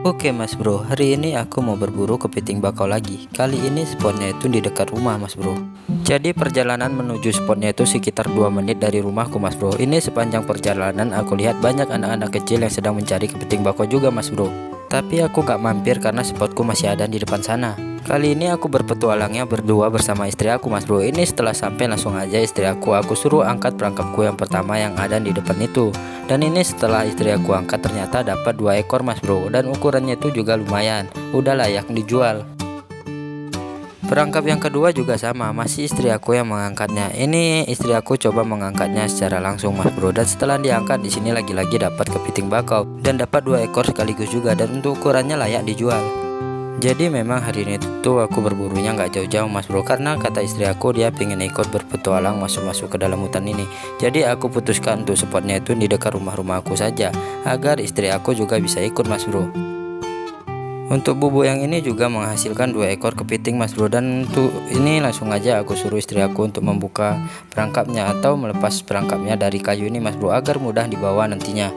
Oke mas bro, hari ini aku mau berburu kepiting bakau lagi. Kali ini spotnya itu di dekat rumah mas bro. Jadi perjalanan menuju spotnya itu sekitar 2 menit dari rumahku mas bro. Ini sepanjang perjalanan aku lihat banyak anak-anak kecil yang sedang mencari kepiting bakau juga mas bro. Tapi aku gak mampir karena spotku masih ada di depan sana. Kali ini aku berpetualangnya berdua bersama istri aku mas bro. Ini setelah sampai langsung aja istri aku suruh angkat perangkapku yang pertama yang ada di depan itu. Dan ini setelah istri aku angkat ternyata dapat 2 ekor mas bro. Dan ukurannya itu juga lumayan, udah layak dijual. Perangkap yang kedua juga sama, masih istri aku yang mengangkatnya. Ini istri aku coba mengangkatnya secara langsung mas bro. Dan setelah diangkat di sini lagi-lagi dapat kepiting bakau dan dapat 2 ekor sekaligus juga. Dan untuk ukurannya layak dijual. Jadi memang hari ini tuh aku berburunya nggak jauh-jauh mas bro, karena kata istri aku dia pengen ikut berpetualang masuk-masuk ke dalam hutan ini. Jadi aku putuskan untuk spotnya itu di dekat rumah aku saja, agar istri aku juga bisa ikut mas bro. Untuk bubuk yang ini juga menghasilkan 2 ekor kepiting mas bro. Dan untuk ini langsung aja aku suruh istri aku untuk membuka perangkapnya atau melepas perangkapnya dari kayu ini mas bro, agar mudah dibawa nantinya.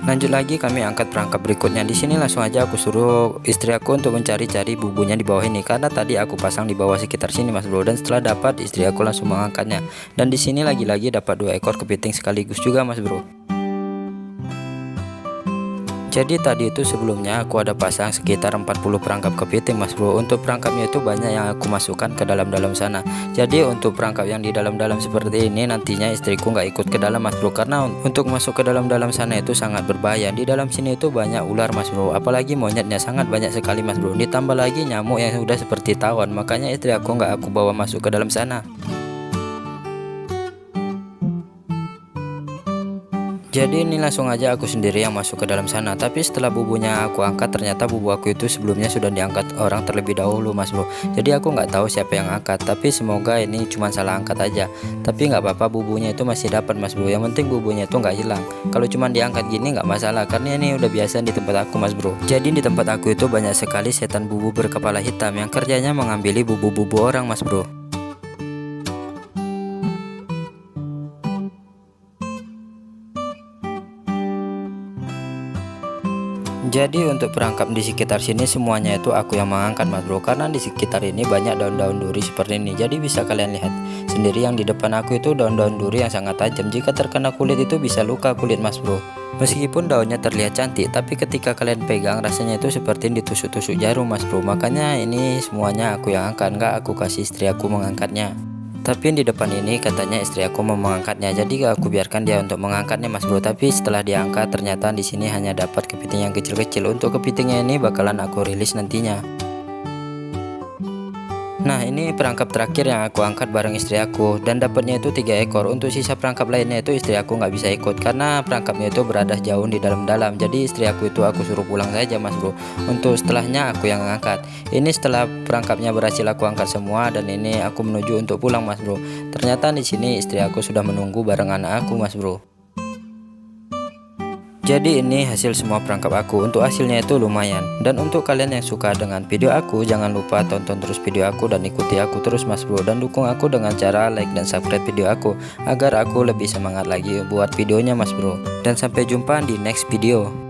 Lanjut lagi kami angkat perangkap berikutnya. Di sini langsung aja aku suruh istri aku untuk mencari-cari bubunya di bawah ini, karena tadi aku pasang di bawah sekitar sini mas bro. Dan setelah dapat istri aku langsung mengangkatnya. Dan di sini lagi-lagi dapat 2 ekor kepiting sekaligus juga mas bro. Jadi tadi itu sebelumnya aku ada pasang sekitar 40 perangkap kepiting mas bro. Untuk perangkapnya itu banyak yang aku masukkan ke dalam-dalam sana. Jadi untuk perangkap yang di dalam-dalam seperti ini nantinya istriku nggak ikut ke dalam mas bro, karena untuk masuk ke dalam-dalam sana itu sangat berbahaya. Di dalam sini itu banyak ular mas bro, apalagi monyetnya sangat banyak sekali mas bro. Ditambah lagi nyamuk yang sudah seperti tawon, makanya istri aku nggak aku bawa masuk ke dalam sana. Jadi ini langsung aja aku sendiri yang masuk ke dalam sana. Tapi setelah bubunya aku angkat, ternyata bubu aku itu sebelumnya sudah diangkat orang terlebih dahulu mas bro. Jadi aku nggak tahu siapa yang angkat, tapi semoga ini cuma salah angkat aja. Tapi nggak apa-apa, bubunya itu masih dapat mas bro. Yang penting bubunya itu nggak hilang. Kalau cuma diangkat gini nggak masalah, karena ini udah biasa di tempat aku mas bro. Jadi di tempat aku itu banyak sekali setan bubu berkepala hitam yang kerjanya mengambil bubu-bubu orang mas bro. Jadi untuk perangkap di sekitar sini semuanya itu aku yang mengangkat mas bro, karena di sekitar ini banyak daun-daun duri seperti ini. Jadi bisa kalian lihat sendiri yang di depan aku itu daun-daun duri yang sangat tajam. Jika terkena kulit itu bisa luka kulit mas bro. Meskipun daunnya terlihat cantik, tapi ketika kalian pegang rasanya itu seperti ditusuk-tusuk jarum mas bro. Makanya ini semuanya aku yang angkat, nggak aku kasih istri aku mengangkatnya. Tapi di depan ini katanya istri aku mau mengangkatnya, jadi aku biarkan dia untuk mengangkatnya mas bro. Tapi setelah diangkat ternyata di sini hanya dapat kepiting yang kecil-kecil. Untuk kepitingnya ini bakalan aku rilis nantinya. Nah ini perangkap terakhir yang aku angkat bareng istri aku, dan dapatnya itu 3 ekor. Untuk sisa perangkap lainnya itu istri aku nggak bisa ikut karena perangkapnya itu berada jauh di dalam-dalam. Jadi istri aku itu aku suruh pulang saja mas bro. Untuk setelahnya aku yang angkat. Ini setelah perangkapnya berhasil aku angkat semua, dan ini aku menuju untuk pulang mas bro. Ternyata di sini istri aku sudah menunggu bareng anak aku mas bro. Jadi ini hasil semua perangkap aku. Untuk hasilnya itu lumayan. Dan untuk kalian yang suka dengan video aku, jangan lupa tonton terus video aku dan ikuti aku terus mas bro. Dan dukung aku dengan cara like dan subscribe video aku, agar aku lebih semangat lagi buat videonya mas bro. Dan sampai jumpa di next video.